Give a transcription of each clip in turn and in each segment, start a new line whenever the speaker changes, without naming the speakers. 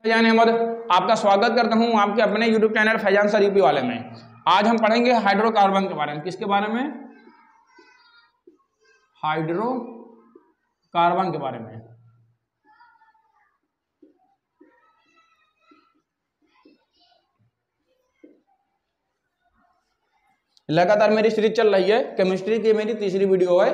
फैजान अहमद आपका स्वागत करता हूं आपके अपने YouTube channel Faizan sir UP वाले में। आज हम पढ़ेंगे हाइड्रोकार्बन के बारे में। किसके बारे में? हाइड्रोकार्बन के बारे में। लगातार मेरी सीरीज चल रही है, केमिस्ट्री की मेरी तीसरी वीडियो है।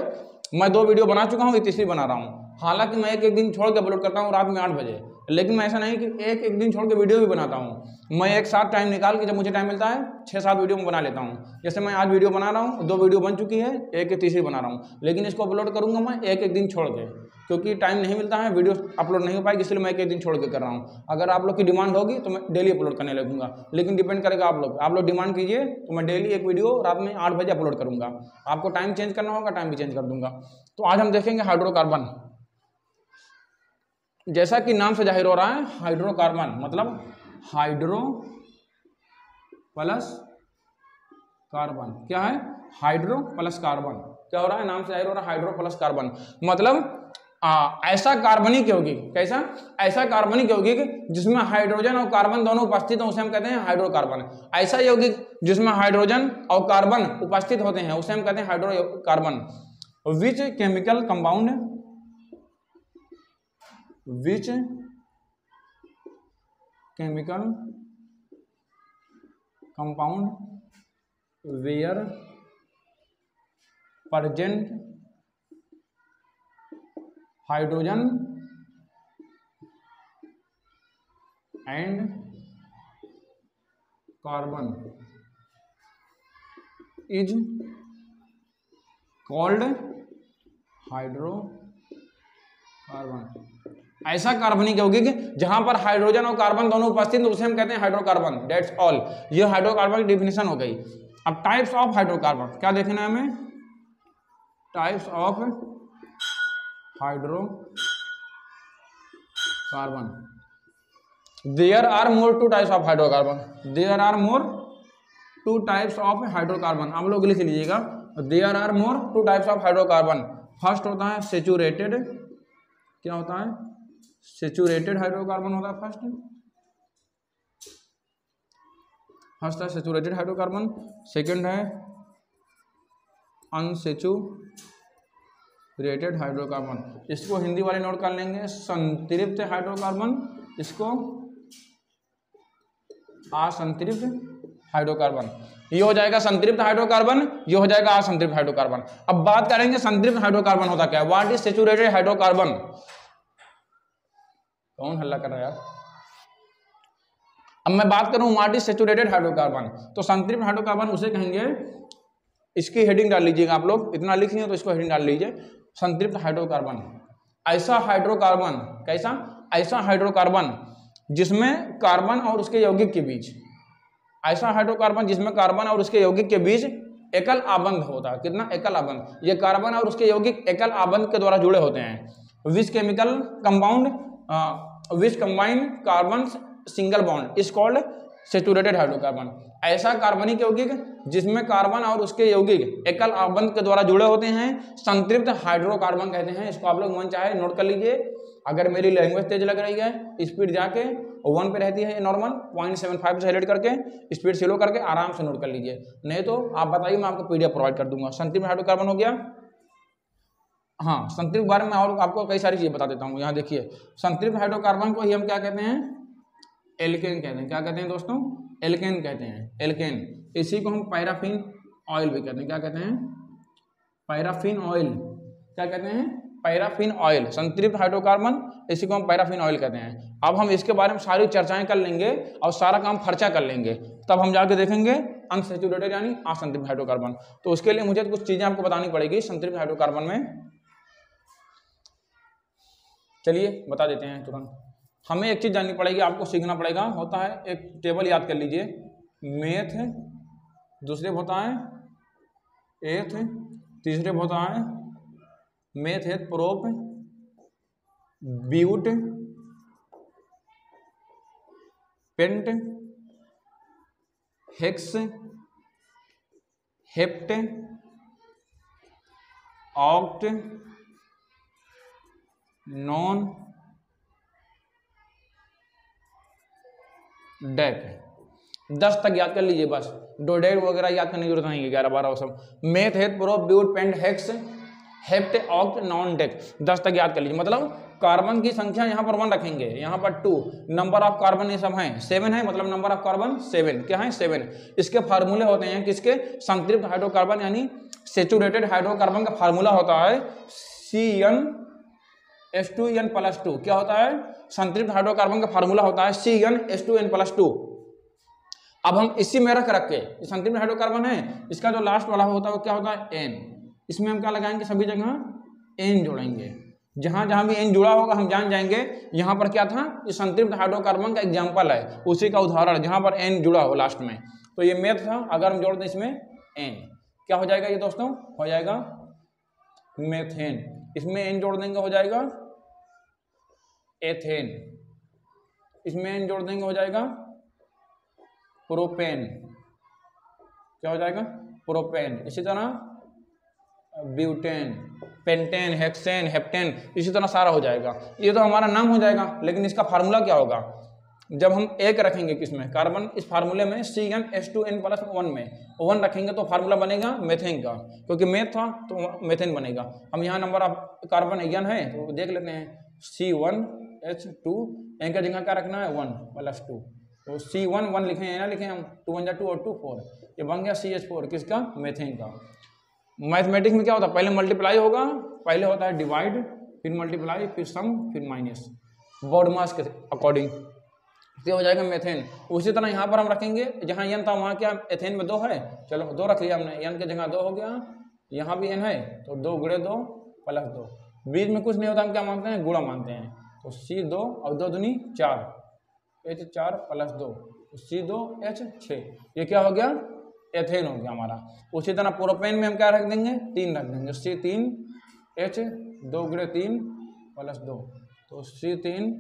मैं 2 वीडियो बना चुका हूँ, ये तीसरी बना रहा हूँ। हालांकि मैं एक दिन छोड़ के अपलोड करता हूँ रात में 8 बजे, लेकिन मैं ऐसा नहीं कि एक दिन छोड़ के वीडियो भी बनाता हूँ। मैं एक साथ टाइम निकाल के जब मुझे टाइम मिलता है 6-7 वीडियो में बना लेता हूँ। जैसे मैं आज वीडियो बना रहा हूँ, 2 वीडियो बन चुकी है, एक तीसरी बना रहा हूँ, लेकिन इसको अपलोड करूँगा मैं एक दिन छोड़ के, क्योंकि टाइम नहीं मिलता है, वीडियो अपलोड नहीं हो पाएगी, इसलिए मैं एक दिन छोड़ के कर रहा हूँ। अगर आप लोग की डिमांड होगी तो मैं डेली अपलोड करने लगूंगा, लेकिन डिपेंड करेगा आप लोग डिमांड कीजिए तो मैं डेली एक वीडियो रात में 8 बजे अपलोड करूंगा। आपको टाइम चेंज करना होगा, टाइम भी चेंज कर दूंगा। तो आज हम देखेंगे हाइड्रोकार्बन। जैसा कि नाम से जाहिर हो रहा है, हाइड्रोकार्बन मतलब हाइड्रो प्लस कार्बन। क्या है? Hydro plus carbon. क्या हो रहा है? नाम से जाहिर हो रहा है, हाइड्रो प्लस कार्बन मतलब ऐसा कार्बनिक यौगिक। कैसा? ऐसा कार्बनिक यौगिक जिसमें हाइड्रोजन और कार्बन दोनों उपस्थित हो, उसे हम कहते हैं हाइड्रोकार्बन। ऐसा यौगिक जिसमें हाइड्रोजन और कार्बन उपस्थित होते हैं, उसे हम कहते हैं hydrocarbon. Which chemical compound where present hydrogen and carbon is called hydrocarbon. ऐसा कार्बनिक यौगिक जहां पर हाइड्रोजन और कार्बन दोनों उपस्थित, उसे हम कहते हैं हाइड्रोकार्बन। That's all. ये हाइड्रोकार्बन की डिफिनेशन हो गई। अब टाइप्स ऑफ हाइड्रोकार्बन क्या देखना है हमें? Types of hydrocarbon. There are more 2 types of hydrocarbon. There are more 2 types of hydrocarbon. आप लोग लिख लीजिएगा, there are more 2 types of hydrocarbon. First होता है सेचुरेटेड। क्या होता है? सेचुरेटेड हाइड्रोकार्बन होता है फर्स्ट है सेचुरेटेड हाइड्रोकार्बन। सेकंड है अनसेचुरेटेड हाइड्रोकार्बन। इसको हिंदी वाले नोट कर लेंगे, संतृप्त हाइड्रोकार्बन। इसको असंतृप्त हाइड्रोकार्बन। ये हो जाएगा संतृप्त हाइड्रोकार्बन, ये हो जाएगा असंतृप्त हाइड्रोकार्बन। अब बात करेंगे संतृप्त हाइड्रोकार्बन होता क्या है। What is saturated hydrocarbon? कौन हल्ला कर रहा है यार? अब मैं बात करूं व्हाट इज सेचुरेटेड हाइड्रोकार्बन, तो संतृप्त हाइड्रोकार्बन उसे कहेंगे। इसकी हेडिंग डाल लीजिएगा, आप लोग इतना लिख लिए तो इसको हेडिंग डाल लीजिए, संतृप्त हाइड्रोकार्बन। ऐसा हाइड्रोकार्बन। कैसा? ऐसा हाइड्रोकार्बन जिसमें कार्बन और उसके यौगिक के बीच, ऐसा हाइड्रोकार्बन जिसमें कार्बन और उसके यौगिक के बीच एकल आबंध होता है। कितना? एकल आबंध। ये कार्बन और उसके यौगिक एकल आबंध के द्वारा जुड़े होते हैं। विच chemical compound which combine carbon single bond is called saturated hydrocarbon. ऐसा कार्बनिक यौगिक जिसमें कार्बन और उसके यौगिक एकल आबंध के द्वारा जुड़े होते हैं, संतृप्त हाइड्रोकार्बन कहते हैं। इसको आप लोग मन चाहे नोट कर लीजिए। अगर मेरी लैंग्वेज तेज लग रही है, स्पीड जाके 1 पे रहती है नॉर्मल, 0.75 से हेड करके स्पीड स्लो करके आराम से नोट कर लीजिए। नहीं तो आप बताइए, मैं आपको PDF प्रोवाइड कर दूंगा। संतृप्त हाइड्रोकार्बन हो गया। हाँ, संतृप्त बारे में और आपको कई सारी चीजें बता देता हूँ। यहाँ देखिए, संतृप्त हाइड्रोकार्बन को ही हम क्या कहते हैं? एल्केन कहते हैं। क्या कहते हैं दोस्तों? एल्केन कहते हैं। एल्केन। इसी को हम पैराफिन ऑयल भी कहते हैं। क्या कहते हैं? Paraffin oil. क्या कहते हैं? Paraffin oil. संतृप्त हाइड्रोकार्बन, इसी को हम पैराफिन ऑयल कहते हैं। अब हम इसके बारे में सारी चर्चाएं कर लेंगे और सारा काम खर्चा कर लेंगे, तब हम जाके देखेंगे अनसेचुरेटेड यानी असंतृप्त हाइड्रोकार्बन। तो उसके लिए मुझे कुछ चीजें आपको बतानी पड़ेगी संतृप्त हाइड्रोकार्बन में। चलिए बता देते हैं तुरंत। हमें एक चीज जाननी पड़ेगी, आपको सीखना पड़ेगा। होता है एक टेबल, याद कर लीजिए, मेथ, दूसरे होता है एथ, तीसरे होता है meth eth prop but pent hex hept oct non dec, 10 तक याद कर लीजिए बस, डोडेक वगैरह याद करने की जरूरत नहीं है, 11 12 वो सब। Meth, eth, pro, but, pent, hex, hept, oct, non dec, 10 तक याद कर लीजिए। मतलब कार्बन की संख्या यहाँ पर 1 रखेंगे, यहाँ पर 2, नंबर ऑफ कार्बन ये सब हैं 7 है, मतलब नंबर ऑफ कार्बन 7, क्या है 7। इसके फार्मूले होते हैं किसके, संतृप्त हाइड्रोकार्बन यानी सेचुरेटेड हाइड्रोकार्बन का फार्मूला होता है CnH2n+2। क्या होता है, संतृप्त हाइड्रोकार्बन का फार्मूला होता है CnH2n+2। अब हम इसी में रख के, संतृप्त हाइड्रोकार्बन है, इसका जो लास्ट वाला होता है वो क्या होता है N, इसमें हम क्या लगाएंगे, सभी जगह N जोड़ेंगे, जहां जहां भी N जुड़ा होगा हम जान जाएंगे यहाँ पर क्या था, ये संतृप्त हाइड्रोकार्बन का एग्जाम्पल है, उसी का उदाहरण जहां पर N जुड़ा हो लास्ट में। तो ये मेथ था, अगर हम जोड़ दें इसमें N, क्या हो जाएगा ये दोस्तों, हो जाएगा मेथेन। इसमें N जोड़ देंगे हो जाएगा एथेन, इसमें N जोड़ देंगे हो जाएगा प्रोपेन, क्या हो जाएगा प्रोपेन। इसी तरह ब्यूटेन, पेंटेन, हेक्सेन, हेप्टेन, इसी तरह सारा हो जाएगा। ये तो हमारा नाम हो जाएगा, लेकिन इसका फार्मूला क्या होगा, जब हम एक रखेंगे किसमें, कार्बन, इस फार्मूले में CnH2n+1 में 1 रखेंगे तो फार्मूला बनेगा मेथेन का, क्योंकि मेथ था तो मेथेन बनेगा। हम यहाँ नंबर ऑफ कार्बन n है तो देख लेते हैं, C1H2, n का जगह क्या रखना है 1+2, तो C1 1 लिखे हैं ना, लिखे हम 2 1 2 और 2 4, ये बन गया CH4 किसका, मेथेन का। मैथमेटिक्स में क्या होता है, पहले मल्टीप्लाई होगा, पहले होता है डिवाइड, फिर मल्टीप्लाई, फिर सम, फिर माइनस, बॉड मास के अकॉर्डिंग, तो हो जाएगा मेथेन। उसी तरह यहाँ पर हम रखेंगे, जहाँ n था वहाँ क्या एथेन में 2 है, चलो 2 रख लिया हमने, n की जगह 2 हो गया, यहाँ भी n है तो 2 गुणे 2 + 2, बीच में कुछ नहीं होता, हम क्या मानते हैं, गुणा मानते हैं, तो C2 और 2 दूनी 4, H4 + 2, C2H6, ये क्या हो गया, एथेन हो गया हमारा। उसी तरह प्रोपेन में हम क्या रख देंगे, 3 रख देंगे, C3H 2 गुणे 3 + 2, तो C3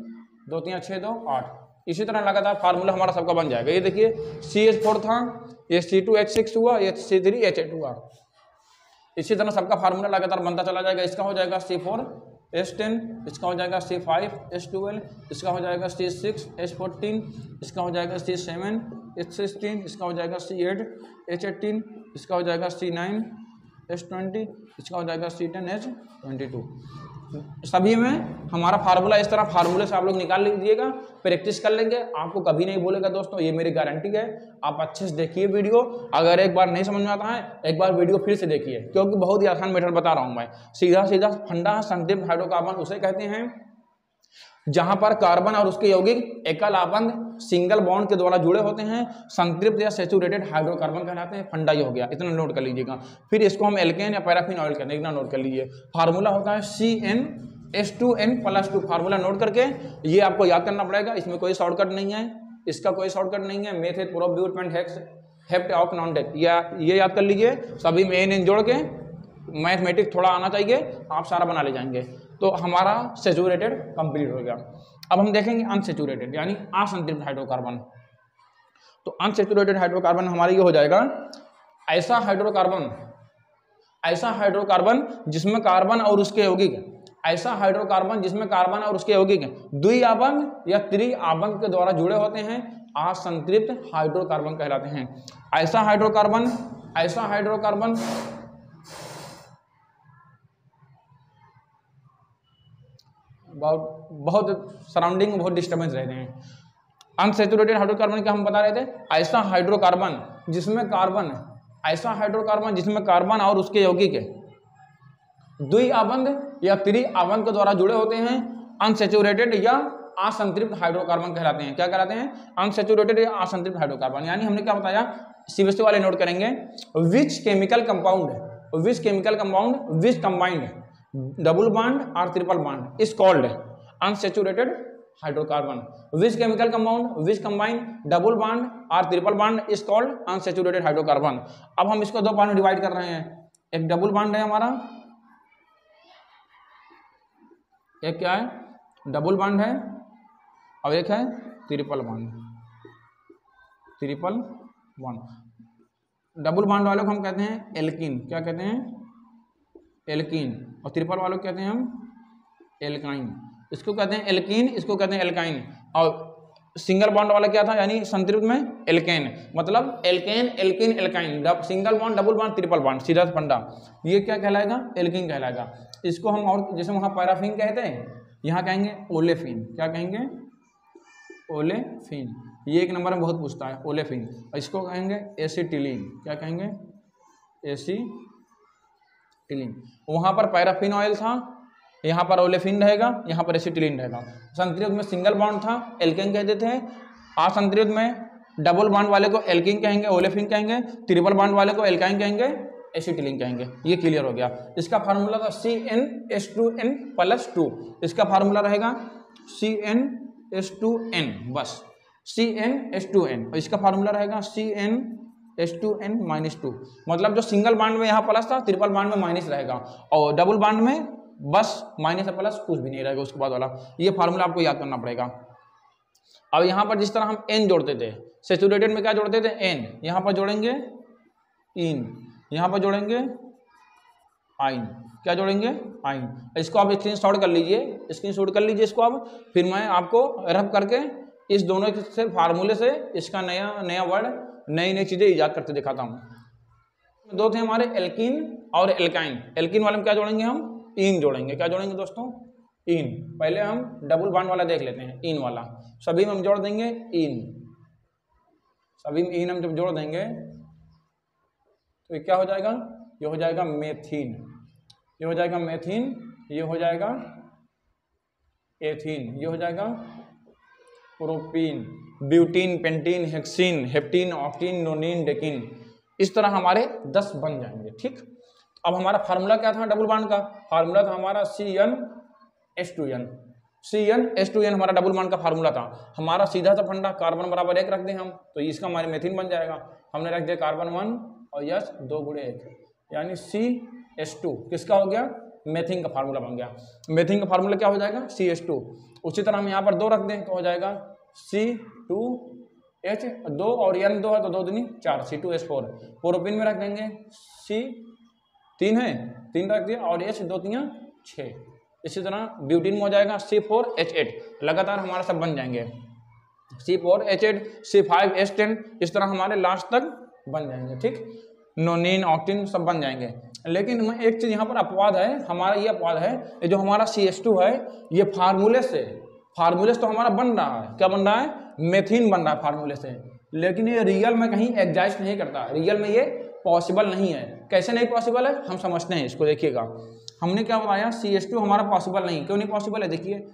2 3 6 2 8। इसी तरह लगातार फार्मूला हमारा सबका बन जाएगा। ये देखिए CH4 था, ये C2H6 हुआ, ये C3H8 हुआ, इसी तरह सबका फार्मूला लगातार बनता चला जाएगा। इसका हो जाएगा C4H10, इसका हो जाएगा C5H12, इसका हो जाएगा C6H14, इसका हो जाएगा C7H16, इसका हो जाएगा C8H18, इसका हो जाएगा C9H20, इसका हो जाएगा C10H22। सभी में हमारा फार्मूला इस तरह, फार्मूले से आप लोग निकाल लीजिएगा, प्रैक्टिस कर लेंगे, आपको कभी नहीं बोलेगा दोस्तों, ये मेरी गारंटी है। आप अच्छे से देखिए वीडियो, अगर एक बार नहीं समझ में आता है एक बार वीडियो फिर से देखिए, क्योंकि बहुत ही आसान मेथड बता रहा हूँ मैं, सीधा सीधा फंडा। संतृप्त हाइड्रोकार्बन उसे कहते हैं जहां पर कार्बन और उसके यौगिक एकल आबंध सिंगल बॉन्ड के द्वारा जुड़े होते हैं, संतृप्त या सेचुरेटेड हाइड्रोकार्बन कहलाते हैं। फंडा ये हो गया, इतना नोट कर लीजिएगा। फिर इसको हम एल्केन या पैराफिन ऑयल कहते हैं, इतना नोट कर लीजिए। फार्मूला होता है CnH2n+2, फार्मूला नोट करके ये आपको याद करना पड़ेगा, इसमें कोई शॉर्टकट नहीं है, इसका कोई शॉर्टकट नहीं है। Meth, pro, but, pent, hex, hept, oct, non dec, ये याद कर लीजिए। सभी में n जोड़ के मैथमेटिक्स थोड़ा आना चाहिए, आप सारा बना ले जाएंगे। तो हमारा सेचुरेटेड कंप्लीट हो गया। अब हम देखेंगे अनसेचुरेटेड यानी असंतृप्त हाइड्रोकार्बन। तो अनसेचुरेटेड हाइड्रोकार्बन हमारा ये हो जाएगा ऐसा हाइड्रोकार्बन जिसमें कार्बन और उसके यौगिक, ऐसा हाइड्रोकार्बन जिसमें कार्बन और उसके यौगिक द्विआबंध या त्रिआबंध के द्वारा जुड़े होते हैं, असंतृप्त हाइड्रोकार्बन कहलाते हैं। ऐसा हाइड्रोकार्बन बहुत सराउंडिंग में बहुत डिस्टर्बेंस रहते हैं। अनसेचुरेटेड हाइड्रोकार्बन क्या हम बता रहे थे, ऐसा हाइड्रोकार्बन जिसमें कार्बन और उसके यौगिक द्विआबंध या त्रिआबंध के द्वारा जुड़े होते हैं, अनसेचुरेटेड या असंतृप्त हाइड्रोकार्बन कहलाते हैं। क्या कहलाते हैं, अनसेचुरेटेड या असंतृप्त हाइड्रोकार्बन। यानी हमने क्या बताया, सीबीएसई वाले नोट करेंगे, which chemical compound which combined double bond और triple bond is called unsaturated hydrocarbon. Which chemical compound which combined double bond और triple bond is called unsaturated hydrocarbon. अब हम इसको 2 पार्ट में डिवाइड कर रहे हैं। एक डबल बॉन्ड है हमारा, एक क्या है, डबल बॉन्ड है, और एक है ट्रिपल बॉन्ड। डबल बॉन्ड वालों को हम कहते हैं एल्कीन। क्या कहते हैं, एल्कीन। और ट्रिपल वालों को कहते हैं हम एल्काइन। इसको कहते हैं एल्कीन, इसको कहते हैं एल्काइन। और सिंगल बॉन्ड वाला क्या था, यानी संतृप्त में एल्केन, मतलब alkane alkene alkyne, single bond double bond triple bond, सीधा फंडा, ये क्या कहलाएगा, एल्किन कहलाएगा। इसको हम और जैसे वहाँ पैराफिन कहते हैं, यहाँ कहेंगे ओलेफिन, क्या कहेंगे, ओलेफिन, ये एक नंबर में बहुत पूछता है ओलेफिन। इसको कहेंगे एसिटिलीन, क्या कहेंगे, एसिटिलीन। वहाँ पर पैराफिन ऑयल था, यहाँ पर ओलेफिन रहेगा, यहाँ पर एसिटिलीन रहेगा। संतृप्त में सिंगल बॉन्ड था, एल्केन कहते थे। असंतृप्त में डबल बॉन्ड वाले को एल्किन कहेंगे, ओलेफिन कहेंगे, ट्रिपल बॉन्ड वाले को एल्काइन कहेंगे, एसिटिलीन कहेंगे। ये क्लियर हो गया। इसका फार्मूला था CnH2n+2, इसका फार्मूला रहेगा CnH2n, बस CnH2n, और इसका फार्मूला रहेगा CnH2n-2, मतलब जो सिंगल बॉन्ड में यहाँ प्लस था, ट्रिपल बॉन्ड में माइनस रहेगा, और डबल बॉन्ड में बस माइनस या प्लस कुछ भी नहीं रहेगा उसके बाद वाला। ये फार्मूला आपको याद करना पड़ेगा। अब यहाँ पर जिस तरह हम N जोड़ते थे, सैचुरेटेड में क्या जोड़ते थे, N, यहाँ पर जोड़ेंगे इन, यहाँ पर जोड़ेंगे आइन, क्या जोड़ेंगे, आइन। इसको आप स्क्रीनशॉट कर लीजिए, स्क्रीनशॉट कर लीजिए इसको आप, फिर मैं आपको रफ करके इस दोनों से फार्मूले से इसका नया वर्ड, नई नई चीज़ें ईजाद करते दिखाता हूँ। दो थे हमारे एल्किन और एल्काइन। एल्किन वाले में क्या जोड़ेंगे हम, इन जोड़ेंगे, क्या जोड़ेंगे दोस्तों, इन। पहले हम डबल बॉन्ड वाला देख लेते हैं, इन वाला, सभी में हम जोड़ देंगे इन, सभी में इन हम जब जोड़ देंगे तो ये क्या हो जाएगा, ये हो जाएगा मेथिन, ये हो जाएगा मेथिन, ये हो जाएगा एथिन, ये हो जाएगा propene, butene, pentene, hexene, heptene, octene, nonene, decene. इस तरह हमारे 10 बन जाएंगे। ठीक, अब हमारा फार्मूला क्या था डबल बॉन्ड का, फार्मूला था हमारा CnH2n, CnH2n हमारा डबल बॉन्ड का फार्मूला था। हमारा सीधा सा फंडा कार्बन बराबर 1 रख दें हम, तो इसका हमारे मेथिन बन जाएगा। हमने रख दिया कार्बन 1 और यस 2 × 1, यानी CH2 किसका हो गया, मेथिन का फार्मूला बन गया। मेथिन का फार्मूला क्या हो जाएगा, CH2। उसी तरह हम यहाँ पर 2 रख दें तो हो जाएगा C2H2 और N 2 है तो 2 दूनी 4, C2H4। प्रोपिन में रख देंगे C3 है, 3 रख दिया, और H 2 3 6। इसी तरह ब्यूटीन में हो जाएगा C4H8। लगातार हमारा सब बन जाएंगे, C4H8, C5H10, इस तरह हमारे लास्ट तक बन जाएंगे। ठीक, नोनिन, ऑक्टिन सब बन जाएंगे। लेकिन एक चीज़ यहाँ पर अपवाद है, हमारा ये अपवाद है, ये जो हमारा CH2 है, ये फार्मूले से तो हमारा बन रहा है, क्या बन रहा है, मेथिन बन रहा है फार्मूले से, लेकिन ये रियल में कहीं एग्जिस्ट नहीं करता, रियल में ये पॉसिबल नहीं है। कैसे नहीं पॉसिबल है, हम समझते हैं इसको। देखिएगा, हमने क्या बताया, CH2 हमारा पॉसिबल नहीं, क्यों नहीं पॉसिबल है, देखिए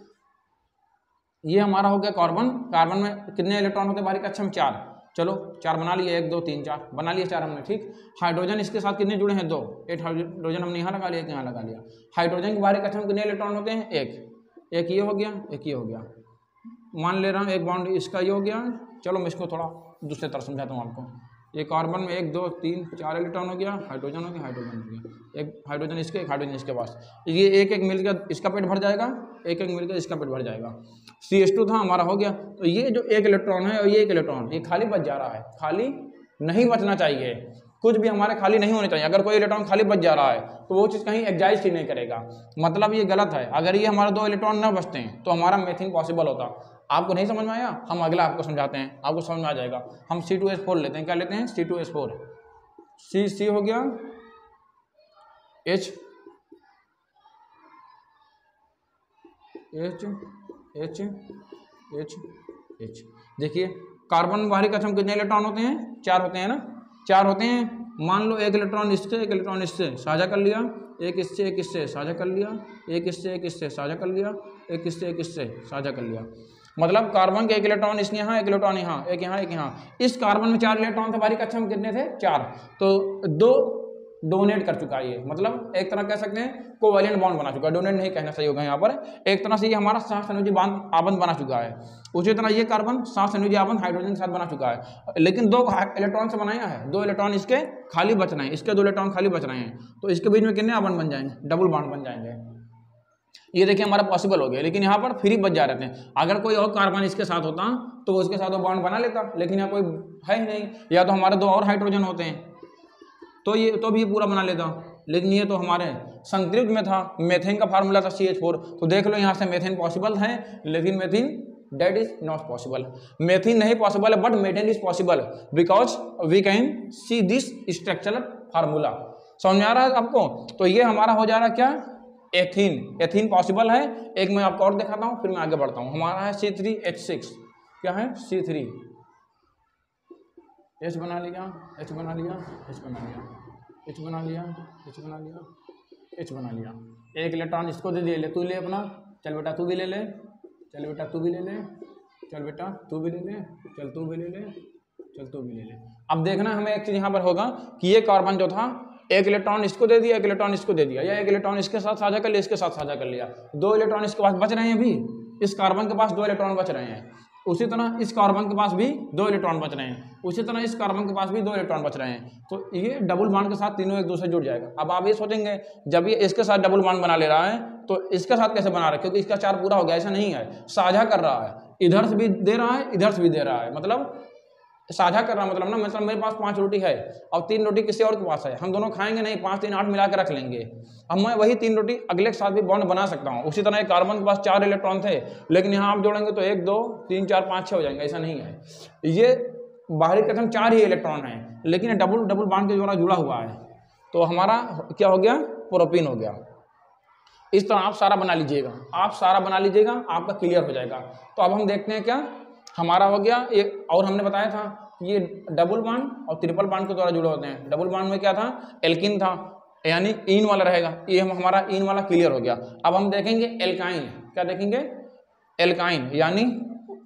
ये हमारा हो गया कार्बन, कार्बन में कितने इलेक्ट्रॉन होते हैं बाहरी कक्षा में, 4, चलो 4 बना लिए, 1 2 3 4 बना लिए 4 हमने। ठीक, हाइड्रोजन इसके साथ कितने जुड़े हैं, 2, 8 हाइड्रोजन हमने यहाँ लगा लिया, यहाँ लगा लिया। हाइड्रोजन की बाहरी कक्षा में कितने इलेक्ट्रॉन होते हैं, 1 ये हो गया, 1 ये हो गया। मान ले रहा हूँ एक बॉन्ड इसका ये हो गया। चलो मैं इसको थोड़ा दूसरे तरह समझाता हूँ आपको। ये कार्बन में 1 2 3 4 इलेक्ट्रॉन हो गया, हाइड्रोजन हो गया, हाइड्रोजन हो गया, एक हाइड्रोजन इसके, एक हाइड्रोजन इसके पास, ये एक एक मिलकर इसका पेट भर जाएगा, एक एक मिलकर इसका पेट भर जाएगा। CH2 था हमारा हो गया। तो ये जो एक इलेक्ट्रॉन है और ये एक इलेक्ट्रॉन, ये खाली बच जा रहा है, खाली नहीं बचना चाहिए, कुछ भी हमारे खाली नहीं होने चाहिए। अगर कोई इलेक्ट्रॉन खाली बच जा रहा है तो वो चीज़ कहीं एग्जाइस्ट ही नहीं करेगा, मतलब ये गलत है। अगर ये हमारे 2 इलेक्ट्रॉन न बचते हैं तो हमारा मेथिन पॉसिबल होता। आपको नहीं समझ में आया, हम अगला आपको समझाते हैं, आपको समझ में आ जाएगा। हम C2H4 लेते हैं, क्या लेते हैं, C2H4, C हो गया, H देखिए कार्बन बाहरी कक्षा में कितने इलेक्ट्रॉन होते हैं, 4 होते हैं ना, 4 होते हैं। मान लो एक इलेक्ट्रॉन इससे, एक इलेक्ट्रॉन इससे साझा कर लिया, एक इससे एक इससे साझा कर लिया, एक इससे एक इससे साझा कर लिया, एक इससे एक इससे साझा कर लिया। मतलब कार्बन के 1 इलेक्ट्रॉन इसके यहाँ, 1 इलेक्ट्रॉन यहाँ, एक यहाँ, एक यहाँ। इस कार्बन में 4 इलेक्ट्रॉन थे, बाहरी कक्षा में कितने थे, 4, तो 2 डोनेट कर चुका है ये, मतलब एक तरह कह सकते हैं कोवैलेंट बॉन्ड बना चुका है। डोनेट नहीं कहना सही होगा यहाँ पर, एक तरह से ये हमारा सहसंयोजी आबंध बना चुका है। उसी तरह ये कार्बन सहसंयोजी आबंध हाइड्रोजन के साथ बना चुका है, लेकिन 2 इलेक्ट्रॉन से बनाया है, 2 इलेक्ट्रॉन इसके खाली बच रहे हैं, इसके 2 इलेक्ट्रॉन खाली बच रहे हैं, तो इसके बीच में कितने आबंध बन जाएंगे, डबल बॉन्ड बन जाएंगे। ये देखिए हमारा पॉसिबल हो गया, लेकिन यहाँ पर फ्री बच जा रहे थे। अगर कोई और कार्बन इसके साथ होता तो वो इसके साथ वो बॉन्ड बना लेता, लेकिन यहाँ कोई है ही नहीं, या तो हमारे 2 और हाइड्रोजन होते हैं तो ये तो भी पूरा बना लेता, लेकिन ये तो हमारे संतृप्त में था। मेथेन का फार्मूला था CH4, तो देख लो यहाँ से मेथेन पॉसिबल है, लेकिन methane that is not possible. Methine नहीं पॉसिबल है but methane is possible because we can see this structural formula. समझ आ रहा है आपको? तो ये हमारा हो जा रहा है क्या, एथीन। एथीन पॉसिबल है। एक मैं आपको और दिखाता हूँ फिर मैं आगे बढ़ता हूँ। हमारा है C3H6, क्या है C3, H बना लिया, H बना लिया, H बना लिया, H बना लिया, H बना लिया, H बना लिया। एक इलेक्ट्रॉन इसको दे दिए, ले तू ले अपना, चल बेटा तू भी ले ले, चल बेटा तू भी ले ले, चल बेटा तू भी ले ले, चल तू भी ले ले, चल तू भी ले ले। अब देखना हमें एक चीज यहाँ पर होगा कि ये कार्बन जो था एक इलेक्ट्रॉन इसको दे दिया, एक इलेक्ट्रॉन इसको दे दिया, या एक इलेक्ट्रॉन इसके साथ साझा कर लिया, इसके साथ साझा कर लिया, 2 इलेक्ट्रॉन इसके पास बच रहे हैं। अभी इस कार्बन के पास 2 इलेक्ट्रॉन बच रहे हैं, उसी तरह इस कार्बन के पास भी 2 इलेक्ट्रॉन बच रहे हैं, उसी तरह इस कार्बन के पास भी 2 इलेक्ट्रॉन बच रहे हैं। तो ये डबल बॉन्ड के साथ तीनों एक दूसरे जुड़ जाएगा। अब आप ये सोचेंगे जब ये इसके साथ डबल बॉन्ड बना ले रहा है तो इसके साथ कैसे बना रहा है, क्योंकि इसका 4 पूरा हो गया, ऐसा नहीं है, साझा कर रहा है, इधर से भी दे रहा है, इधर से भी दे रहा है, मतलब साझा कर रहा मतलब ना, मतलब मेरे पास 5 रोटी है और 3 रोटी किसी और के पास है, हम दोनों खाएंगे नहीं, 5 3 8 मिला के रख लेंगे। अब मैं वही 3 रोटी अगले के साथ भी बॉन्ड बना सकता हूँ। उसी तरह कार्बन के पास 4 इलेक्ट्रॉन थे, लेकिन यहाँ आप जोड़ेंगे तो 1 2 3 4 5 6 हो जाएंगे, ऐसा नहीं है। ये बाहरी कथन 4 ही इलेक्ट्रॉन है, लेकिन डबल बॉन्ड के द्वारा जुड़ा हुआ है, तो हमारा क्या हो गया, प्रोपीन हो गया। इस तरह आप सारा बना लीजिएगा, आप सारा बना लीजिएगा, आपका क्लियर हो जाएगा। तो अब हम देखते हैं क्या हमारा हो गया। एक और हमने बताया था ये डबल बॉन्ड और ट्रिपल बॉन्ड के द्वारा जुड़े होते हैं। डबल बॉन्ड में क्या था, एल्किन था, यानी इन वाला रहेगा, ये हमारा इन वाला क्लियर हो गया। अब हम देखेंगे एल्काइन, क्या देखेंगे, एल्काइन, यानी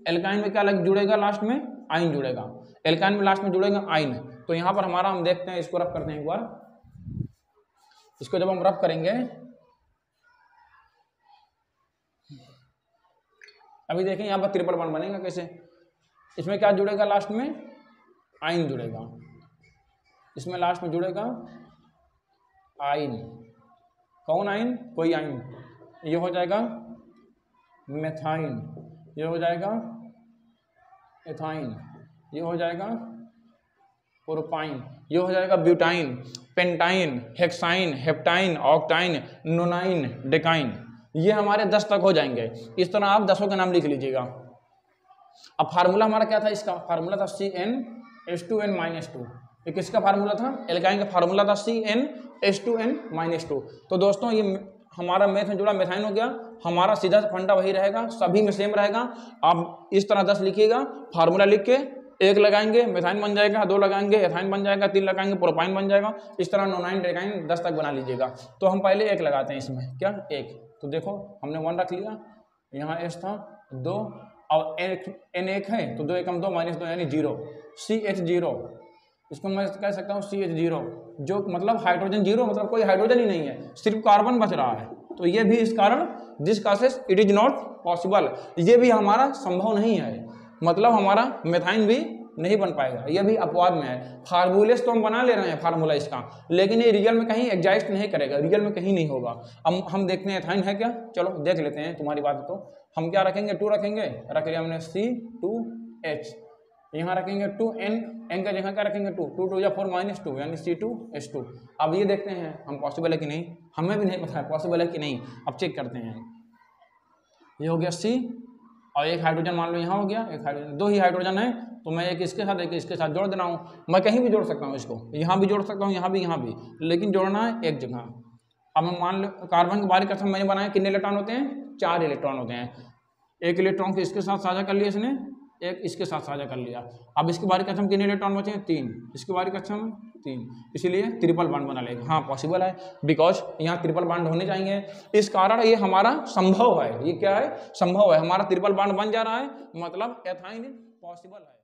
एल्काइन में क्या जुड़ेगा, लास्ट में आइन जुड़ेगा, एल्काइन में लास्ट में जुड़ेगा आइन। तो यहाँ पर हमारा हम देखते हैं, इसको रफ करते हैं एक बार। इसको जब हम रफ करेंगे, अभी देखें यहाँ पर ट्रिपल बॉन्ड बनेगा कैसे। इसमें क्या जुड़ेगा, लास्ट में आइन जुड़ेगा, इसमें लास्ट में जुड़ेगा आइन। कौन आइन, कोई आइन। ये हो जाएगा मेथाइन, ये हो जाएगा एथाइन, ये हो जाएगा प्रोपाइन, ये हो जाएगा ब्यूटाइन, पेंटाइन, हेक्साइन, हेप्टाइन, ऑक्टाइन, नोनाइन, डेकाइन। ये हमारे 10 तक हो जाएंगे। इस तरह आप 10 के नाम लिख लीजिएगा। अब फार्मूला हमारा क्या था, इसका फार्मूला था CnH2n-2। ये किसका फार्मूला था, एल्काइन का फार्मूला था CnH2n-2। तो दोस्तों ये हमारा मेथ में जुड़ा मेथाइन हो गया। हमारा सीधा फंडा वही रहेगा, सभी में सेम रहेगा। आप इस तरह 10 लिखिएगा, फार्मूला लिख के 1 लगाएंगे मेथाइन बन जाएगा, 2 लगाएंगे एथाइन बन जाएगा, 3 लगाएंगे प्रोपाइन बन जाएगा। इस तरह नोनाइन, डेकाइन 10 तक बना लीजिएगा। तो हम पहले 1 लगाते हैं इसमें, क्या 1। तो देखो हमने 1 रख लिया, यहाँ H था 2 और N 1 है, तो 2 एकम 2 -2 यानी 0, CH0। इसको मैं कह सकता हूँ CH0, जो मतलब हाइड्रोजन 0, मतलब कोई हाइड्रोजन ही नहीं है, सिर्फ कार्बन बच रहा है। तो ये भी इस कारण this causes it is not possible, ये भी हमारा संभव नहीं है, मतलब हमारा मेथाइन भी नहीं बन पाएगा, ये भी अपवाद में है। फार्मूले तो हम बना ले रहे हैं फार्मूला इसका, लेकिन ये रियल में कहीं एग्जिस्ट नहीं करेगा, रियल में कहीं नहीं होगा। अब हम देखते हैं एथाइन है क्या, चलो देख लेते हैं, तुम्हारी बात है। तो हम क्या रखेंगे, 2 रखेंगे, रख लिया हमने C2H, यहाँ रखेंगे 2N, N का जगह क्या रखेंगे 2, 2 2 या 4 -2 यानी C2H2। अब ये देखते हैं हम पॉसिबल है कि नहीं, हमें भी नहीं पता है पॉसिबल है कि नहीं। अब चेक करते हैं, ये हो गया C और एक हाइड्रोजन मान लो यहाँ हो गया, एक हाइड्रोजन, 2 ही हाइड्रोजन है, तो मैं एक इसके साथ एक इसके साथ जोड़ देना हूँ। मैं कहीं भी जोड़ सकता हूँ, इसको यहाँ भी जोड़ सकता हूँ, यहाँ भी, लेकिन जोड़ना है एक जगह। अब हम मान लो कार्बन के बाहरी कथन मैंने बनाया, कितने इलेक्ट्रॉन होते हैं, 4 इलेक्ट्रॉन होते हैं। एक इलेक्ट्रॉन को इसके साथ साझा कर लिया इसने, एक इसके साथ साझा कर लिया। अब इसके बाहरी कथन कितने इलेक्ट्रॉन बचे हैं, 3, इसके बाहरी कथन 3, इसीलिए ट्रिपल बॉन्ड बना लेगा। हाँ पॉसिबल है, बिकॉज यहाँ ट्रिपल बॉन्ड होने चाहिए, इस कारण ये हमारा संभव है। ये क्या है, संभव है, हमारा ट्रिपल बॉन्ड बन जा रहा है, मतलब एथाइन पॉसिबल है।